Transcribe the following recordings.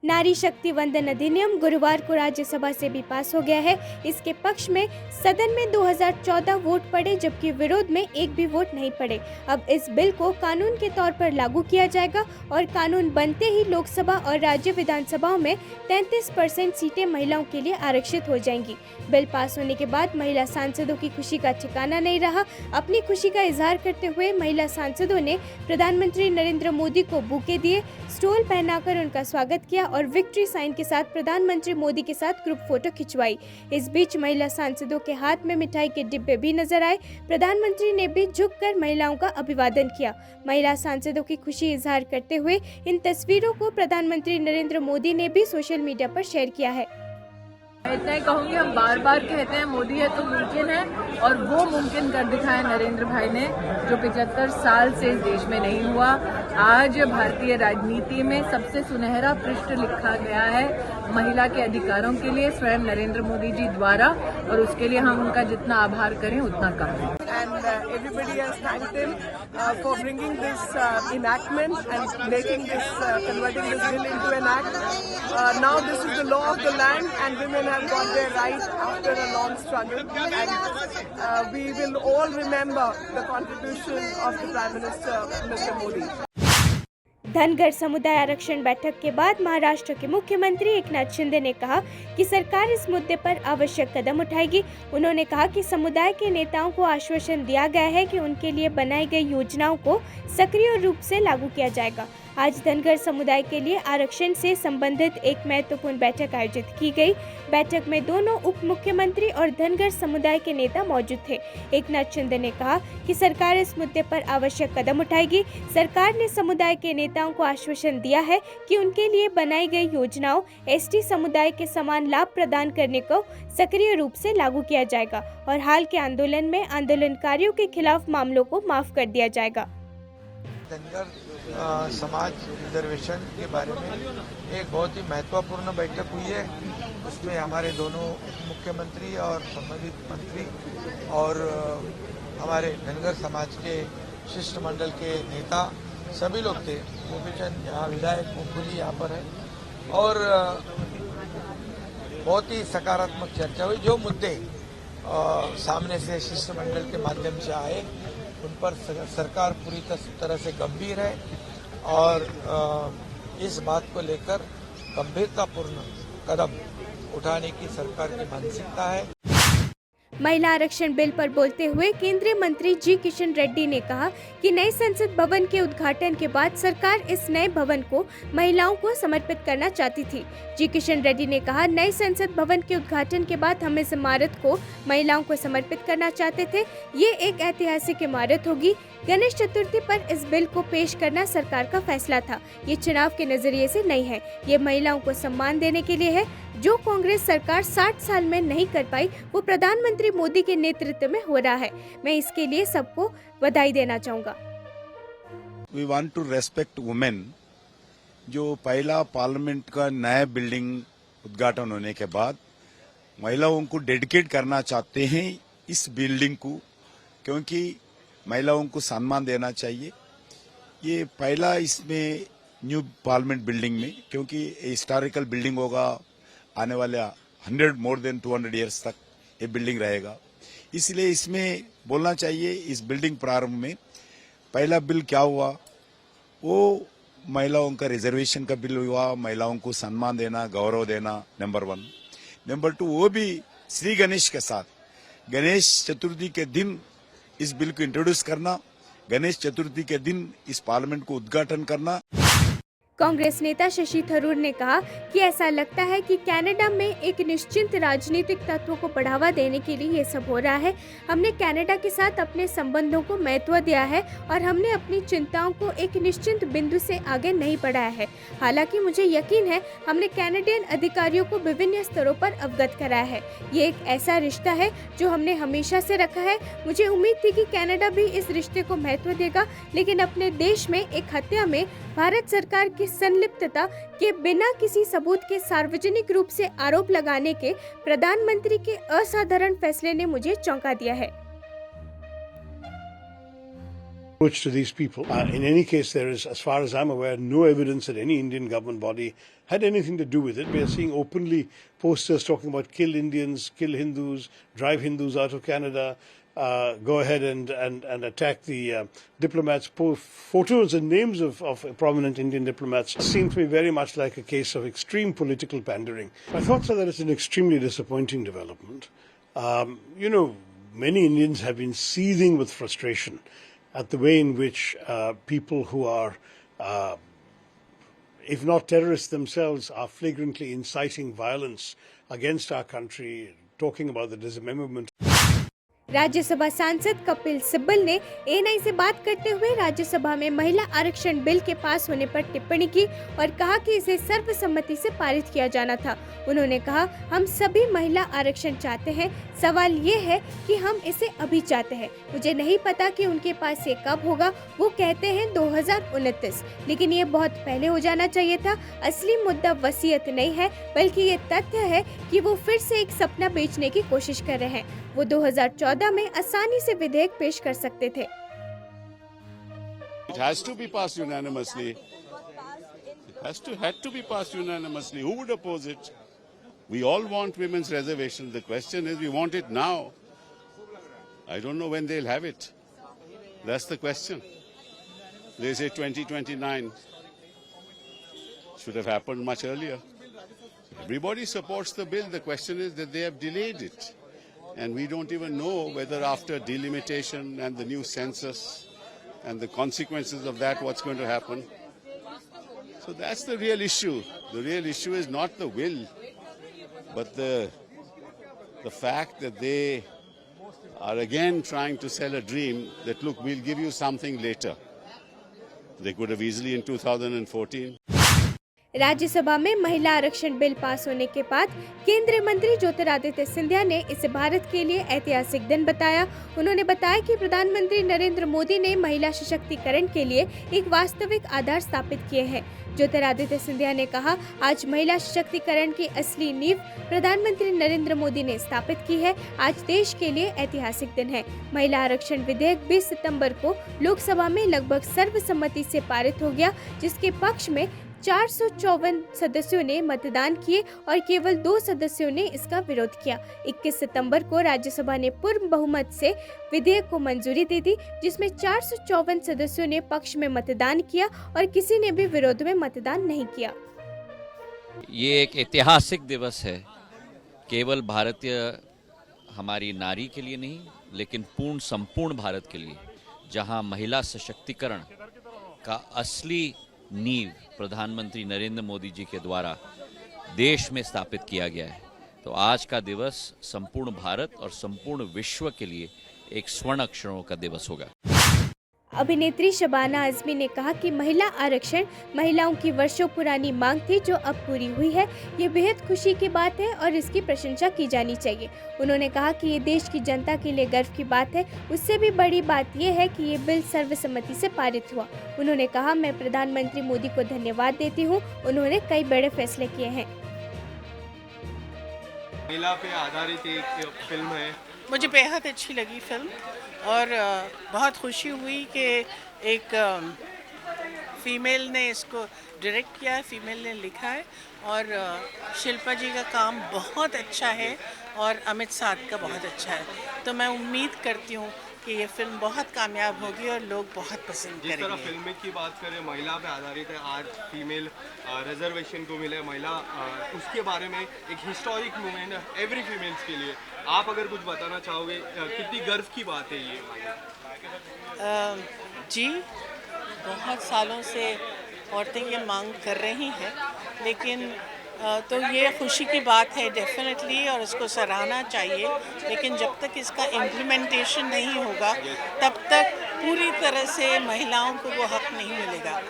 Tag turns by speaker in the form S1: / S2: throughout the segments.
S1: नारी शक्ति वंदन अधिनियम गुरुवार को राज्यसभा से भी पास हो गया है। इसके पक्ष में सदन में 2014 वोट पड़े, जबकि विरोध में एक भी वोट नहीं पड़े। अब इस बिल को कानून के तौर पर लागू किया जाएगा और कानून बनते ही लोकसभा और राज्य विधानसभाओं में 33% सीटें महिलाओं के लिए आरक्षित हो जाएंगी। बिल पास होने के बाद महिला सांसदों की खुशी का ठिकाना नहीं रहा। अपनी खुशी का इजहार करते हुए महिला सांसदों ने प्रधानमंत्री नरेंद्र मोदी को बुके दिए, स्टोल पहनाकर उनका स्वागत किया और विक्ट्री साइन के साथ प्रधानमंत्री मोदी के साथ ग्रुप फोटो खिंचवाई। इस बीच महिला सांसदों के हाथ में मिठाई के डिब्बे भी नजर आए। प्रधानमंत्री ने भी झुककर महिलाओं का अभिवादन किया। महिला सांसदों की खुशी इजहार करते हुए इन तस्वीरों को प्रधानमंत्री नरेंद्र मोदी ने भी सोशल मीडिया पर शेयर किया है।
S2: इतना ही कहूँगी, हम बार बार कहते हैं मोदी है तो मुमकिन है, और वो मुमकिन कर दिखाया नरेंद्र भाई ने, जो 75 साल से इस देश में नहीं हुआ। आज भारतीय राजनीति में सबसे सुनहरा पृष्ठ लिखा गया है महिला के अधिकारों के लिए स्वयं नरेंद्र मोदी जी द्वारा, और उसके लिए हम उनका जितना आभार करें उतना कम है।
S3: And everybody has thanked him for bringing this enactment and making this, converting this bill into an act. Now this is the law of the land, and women have got their right after a long struggle. And we will all remember the contribution of the Prime Minister, Mr. Modi.
S1: Dhangar समुदाय आरक्षण बैठक के बाद महाराष्ट्र के मुख्यमंत्री एकनाथ शिंदे ने कहा कि सरकार इस मुद्दे पर आवश्यक कदम उठाएगी। उन्होंने कहा कि समुदाय के नेताओं को आश्वासन दिया गया है कि उनके लिए बनाई गई योजनाओं को सक्रिय रूप से लागू किया जाएगा। आज धनगर समुदाय के लिए आरक्षण से संबंधित एक महत्वपूर्ण बैठक आयोजित की गई। बैठक में दोनों उप मुख्यमंत्री और धनगर समुदाय के नेता मौजूद थे। एकनाथ शिंदे ने कहा कि सरकार इस मुद्दे पर आवश्यक कदम उठाएगी। सरकार ने समुदाय के नेताओं को आश्वासन दिया है कि उनके लिए बनाई गई योजनाओं एसटी समुदाय के समान लाभ प्रदान करने को सक्रिय रूप से लागू किया जाएगा और हाल के आंदोलन में आंदोलनकारियों के खिलाफ मामलों को माफ कर दिया जाएगा।
S4: समाज रिजर्वेशन के बारे में एक बहुत ही महत्वपूर्ण बैठक हुई है। उसमें हमारे दोनों मुख्यमंत्री और संबंधित मंत्री और हमारे धनगर समाज के शिष्टमंडल के नेता सभी लोग थे। गोपीचंद यहाँ विधायक मुखुली यहाँ पर है, और बहुत ही सकारात्मक चर्चा हुई। जो मुद्दे सामने से शिष्टमंडल के माध्यम से आए उन पर सरकार पूरी तरह से गंभीर है और इस बात को लेकर गंभीरतापूर्ण कदम उठाने की सरकार की मानसिकता है।
S1: महिला आरक्षण बिल पर बोलते हुए केंद्रीय मंत्री जी किशन रेड्डी ने कहा कि नए संसद भवन के उद्घाटन के बाद सरकार इस नए भवन को महिलाओं को समर्पित करना चाहती थी। जी किशन रेड्डी ने कहा, नए संसद भवन के उद्घाटन के बाद हम इस इमारत को महिलाओं को समर्पित करना चाहते थे। ये एक ऐतिहासिक इमारत होगी। गणेश चतुर्थी पर इस बिल को पेश करना सरकार का फैसला था। ये चुनाव के नजरिए से नहीं है, ये महिलाओं को सम्मान देने के लिए है। जो कांग्रेस सरकार 60 साल में नहीं कर पाई, वो प्रधानमंत्री मोदी के नेतृत्व में हो रहा है। मैं इसके लिए सबको बधाई देना चाहूँगा।
S5: We want to respect women। जो पहला पार्लियामेंट का नया बिल्डिंग उद्घाटन होने के बाद महिलाओं को डेडिकेट करना चाहते हैं इस बिल्डिंग को, क्योंकि महिलाओं को सम्मान देना चाहिए। ये पहला इसमें न्यू पार्लियामेंट बिल्डिंग में, क्योंकि हिस्टोरिकल बिल्डिंग होगा, आने वाले 100 मोर देन 200 इयर्स तक ये बिल्डिंग रहेगा। इसलिए इसमें बोलना चाहिए इस बिल्डिंग प्रारंभ में पहला बिल क्या हुआ, वो महिलाओं का रिजर्वेशन का बिल हुआ, महिलाओं को सम्मान देना, गौरव देना, नंबर 1। नंबर 2, वो भी श्री गणेश के साथ गणेश चतुर्थी के दिन इस बिल को इंट्रोड्यूस करना, गणेश चतुर्थी के दिन इस पार्लियामेंट को उद्घाटन करना।
S1: कांग्रेस नेता शशि थरूर ने कहा कि ऐसा लगता है कि कनाडा में एक निश्चित राजनीतिक तत्व को बढ़ावा देने के लिए ये सब हो रहा है। हमने कनाडा के साथ अपने संबंधों को महत्व दिया है और हमने अपनी चिंताओं को एक निश्चित बिंदु से आगे नहीं बढ़ाया है। हालांकि मुझे यकीन है हमने कैनेडियन अधिकारियों को विभिन्न स्तरों पर अवगत कराया है। ये एक ऐसा रिश्ता है जो हमने हमेशा से रखा है। मुझे उम्मीद थी कि कनाडा भी इस रिश्ते को महत्व देगा, लेकिन अपने देश में एक हत्या में भारत सरकार की संलिप्तता के बिना किसी सबूत के सार्वजनिक रूप से आरोप लगाने के प्रधानमंत्री के असाधारण फैसले ने मुझे चौंका दिया है।
S6: approach to these people. In any case, there is, as far as I'm aware, no evidence that any Indian government body had anything to do with it. We are seeing openly posters talking about kill Indians, kill Hindus, drive Hindus out of Canada, go ahead and attack the diplomats. Photos and names of prominent Indian diplomats seem to be very much like a case of extreme political pandering. My thoughts are that it's an extremely disappointing development. Many Indians have been seething with frustration at the way in which people who are, if not terrorists themselves, are flagrantly inciting violence against our country, talking about the dismemberment.
S1: Rajya Sabha सांसद कपिल सिब्बल ने ANI से बात करते हुए राज्यसभा में महिला आरक्षण bill के पास होने पर टिप्पणी की और कहा कि इसे सर्वसम्मति से पारित किया जाना था। उन्होंने कहा, हम सभी महिला आरक्षण चाहते हैं, सवाल ये है कि हम इसे अभी चाहते हैं। मुझे नहीं पता कि उनके पास ये कब होगा। वो कहते हैं 2029, लेकिन ये बहुत पहले हो जाना चाहिए था। असली मुद्दा वसीयत नहीं है, बल्कि ये तथ्य है कि वो फिर से एक सपना बेचने की कोशिश कर रहे हैं। वो 2014 में आसानी से विधेयक पेश कर सकते थे।
S7: It has to be passed unanimously. Had to be passed unanimously. Who would oppose it? We all want women's reservation. The question is, we want it now. I don't know when they'll have it. That's the question. They say 2029. Should have happened much earlier. Everybody supports the bill. The question is that they have delayed it. And we don't even know whether after delimitation and the new census and the consequences of that, what's going to happen. So that's the real issue. The real issue is not the will, but the fact that they are again trying to sell a dream that, look, we'll give you something later. They could have easily in 2014.
S1: Rajya Sabha में महिला आरक्षण bill pass होने के बाद केंद्रीय मंत्री ज्योतिरादित्य सिंधिया ने इसे भारत के लिए ऐतिहासिक दिन बताया। उन्होंने बताया कि प्रधानमंत्री नरेंद्र मोदी ने महिला सशक्तिकरण के लिए एक वास्तविक आधार स्थापित किए हैं। ज्योतिरादित्य सिंधिया ने कहा, आज महिला सशक्तिकरण की असली नींव प्रधानमंत्री नरेंद्र मोदी ने स्थापित की है। आज देश के लिए ऐतिहासिक दिन है। महिला आरक्षण विधेयक 20 सितंबर को लोकसभा में लगभग सर्वसम्मति से पारित हो गया, जिसके पक्ष में 454 सदस्यों ने मतदान किए और केवल 2 सदस्यों ने इसका विरोध किया। 21 सितंबर को राज्यसभा ने पूर्ण बहुमत से विधेयक को मंजूरी दे दी, जिसमें 454 सदस्यों ने पक्ष में मतदान किया और किसी ने भी विरोध में मतदान नहीं किया।
S8: ये एक ऐतिहासिक दिवस है, केवल भारतीय हमारी नारी के लिए नहीं, लेकिन संपूर्ण भारत के लिए, जहां महिला सशक्तिकरण का असली नींव प्रधानमंत्री नरेंद्र मोदी जी के द्वारा देश में स्थापित किया गया है। तो आज का दिवस संपूर्ण भारत और संपूर्ण विश्व के लिए एक स्वर्ण अक्षरों का दिवस होगा।
S1: अभिनेत्री शबाना आजमी ने कहा कि महिला आरक्षण महिलाओं की वर्षों पुरानी मांग थी, जो अब पूरी हुई है। ये बेहद खुशी की बात है और इसकी प्रशंसा की जानी चाहिए। उन्होंने कहा कि ये देश की जनता के लिए गर्व की बात है। उससे भी बड़ी बात यह है कि ये बिल सर्वसम्मति से पारित हुआ। उन्होंने कहा, मैं प्रधानमंत्री मोदी को धन्यवाद देती हूँ, उन्होंने कई बड़े फैसले किए हैं।
S9: महिला पे आधारित एक फिल्म है।
S10: मुझे बेहद अच्छी लगी फिल्म और बहुत खुशी हुई कि एक फीमेल ने इसको डायरेक्ट किया है, फीमेल ने लिखा है और शिल्पा जी का काम बहुत अच्छा है और अमित साध का बहुत अच्छा है। तो मैं उम्मीद करती हूँ कि ये फिल्म बहुत कामयाब होगी और लोग बहुत पसंद करेंगे।
S9: जिस तरह फिल्म की बात करें, महिला पे आधारित है, आज फीमेल रिजर्वेशन को मिले महिला, उसके बारे में एक हिस्टोरिक मोमेंट है एवरी फीमेल्स के लिए। आप अगर कुछ बताना चाहोगे, कितनी गर्व की बात है ये?
S10: जी, बहुत सालों से औरतें ये मांग कर रही हैं, लेकिन तो ये खुशी की बात है डेफिनेटली और इसको सराहना चाहिए। लेकिन जब तक इसका इम्प्लीमेंटेशन नहीं होगा, तब तक पूरी तरह से महिलाओं को वो हक नहीं मिलेगा।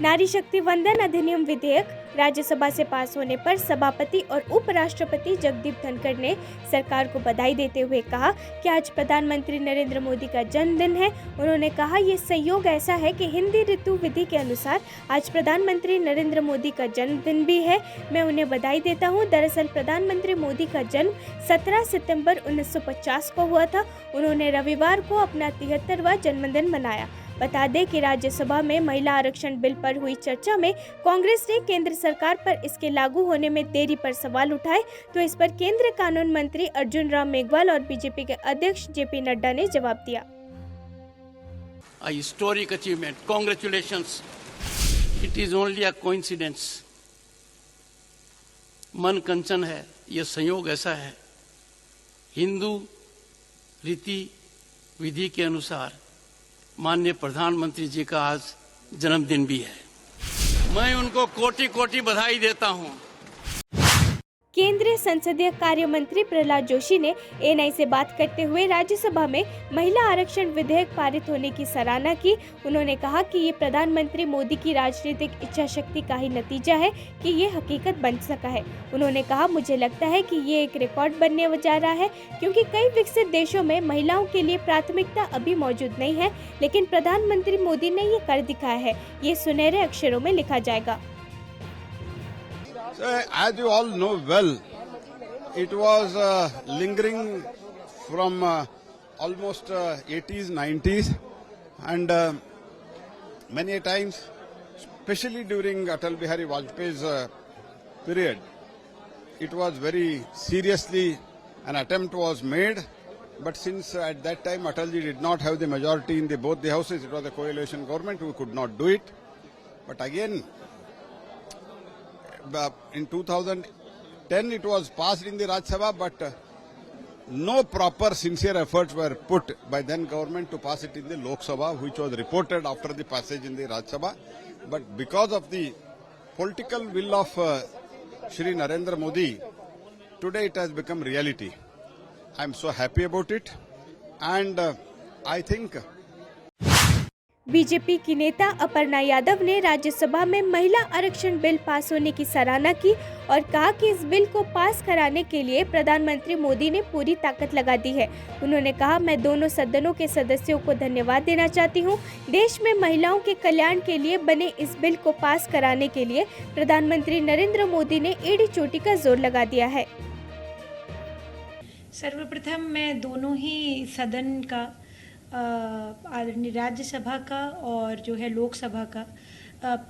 S1: नारी शक्ति वंदन अधिनियम विधेयक राज्यसभा से पास होने पर सभापति और उपराष्ट्रपति जगदीप धनखड़ ने सरकार को बधाई देते हुए कहा कि आज प्रधानमंत्री नरेंद्र मोदी का जन्मदिन है। उन्होंने कहा ये संयोग ऐसा है कि हिंदी ऋतु विधि के अनुसार आज प्रधानमंत्री नरेंद्र मोदी का जन्मदिन भी है। मैं उन्हें बधाई देता हूं। दरअसल प्रधानमंत्री मोदी का जन्म 17 सितंबर 1950 को हुआ था। उन्होंने रविवार को अपना 73वां जन्मदिन मनाया। बता दें कि राज्यसभा में महिला आरक्षण बिल पर हुई चर्चा में कांग्रेस ने केंद्र सरकार पर इसके लागू होने में देरी पर सवाल उठाए, तो इस पर केंद्रीय कानून मंत्री अर्जुन राम मेघवाल और बीजेपी के अध्यक्ष जेपी नड्डा ने जवाब दिया।
S11: A historic achievement. Congratulations. It is only a coincidence. मन कंचन है, यह संयोग ऐसा है। हिंदू रीति विधि के अनुसार माननीय प्रधानमंत्री जी का आज जन्मदिन भी है। मैं उनको कोटि कोटि बधाई देता हूं।
S1: केंद्रीय संसदीय कार्य मंत्री प्रहलाद जोशी ने एएनआई से बात करते हुए राज्यसभा में महिला आरक्षण विधेयक पारित होने की सराहना की। उन्होंने कहा कि ये प्रधानमंत्री मोदी की राजनीतिक इच्छा शक्ति का ही नतीजा है कि ये हकीकत बन सका है। उन्होंने कहा, मुझे लगता है कि ये एक रिकॉर्ड बनने जा रहा है, क्योंकि कई विकसित देशों में महिलाओं के लिए प्राथमिकता अभी मौजूद नहीं है, लेकिन प्रधानमंत्री मोदी ने ये कर दिखाया है। ये सुनहरे अक्षरों में लिखा जाएगा।
S12: As you all know well, it was lingering from almost 80s, 90s, and many a times, especially during Atal Bihari Vajpayee's period, it was very seriously an attempt was made. But since at that time Atalji did not have the majority in both the houses, it was a coalition government, we could not do it. But again, in 2010 it was passed in the Rajya Sabha, but no proper sincere efforts were put by then government to pass it in the Lok Sabha, which was reported after the passage in the Rajya Sabha. But because of the political will of Shri Narendra Modi, today it has become reality. I am so happy about it, and I think
S1: BJP की नेता अपर्णा यादव ने राज्यसभा में महिला आरक्षण bill pass होने की सराहना की और कहा कि इस बिल को पास कराने के लिए प्रधानमंत्री मोदी ने पूरी ताकत लगा दी है। उन्होंने कहा, मैं दोनों सदनों के सदस्यों को धन्यवाद देना चाहती हूं। देश में महिलाओं के कल्याण के लिए बने इस बिल को पास कराने के लिए प्रधानमंत्री नरेंद्र मोदी ने एड़ी चोटी का जोर लगा दिया है।
S13: सर्वप्रथम मैं दोनों ही सदन का, राज्यसभा का और जो है लोकसभा का,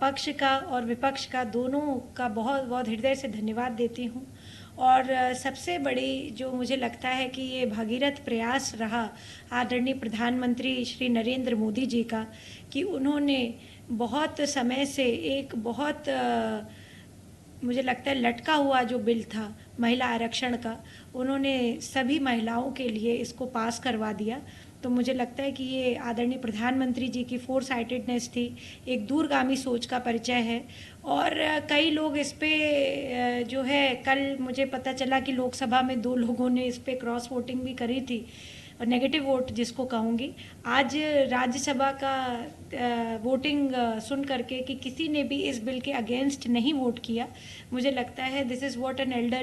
S13: पक्ष का और विपक्ष का, दोनों का बहुत बहुत हृदय से धन्यवाद देती हूँ। और सबसे बड़ी जो मुझे लगता है कि ये भागीरथ प्रयास रहा आदरणीय प्रधानमंत्री श्री नरेंद्र मोदी जी का, कि उन्होंने बहुत समय से एक बहुत मुझे लगता है लटका हुआ जो बिल था महिला आरक्षण का, उन्होंने सभी महिलाओं के लिए इसको पास करवा दिया। तो मुझे लगता है कि ये आदरणीय प्रधानमंत्री जी की फोर साइटेडनेस थी, एक दूरगामी सोच का परिचय है। और कई लोग इस पे जो है, कल मुझे पता चला कि लोकसभा में 2 लोगों ने इस पे क्रॉस वोटिंग भी करी थी, और नेगेटिव वोट जिसको कहूँगी। आज राज्यसभा का वोटिंग सुन करके कि किसी ने भी इस बिल के अगेंस्ट नहीं वोट किया, मुझे लगता है this is what an elder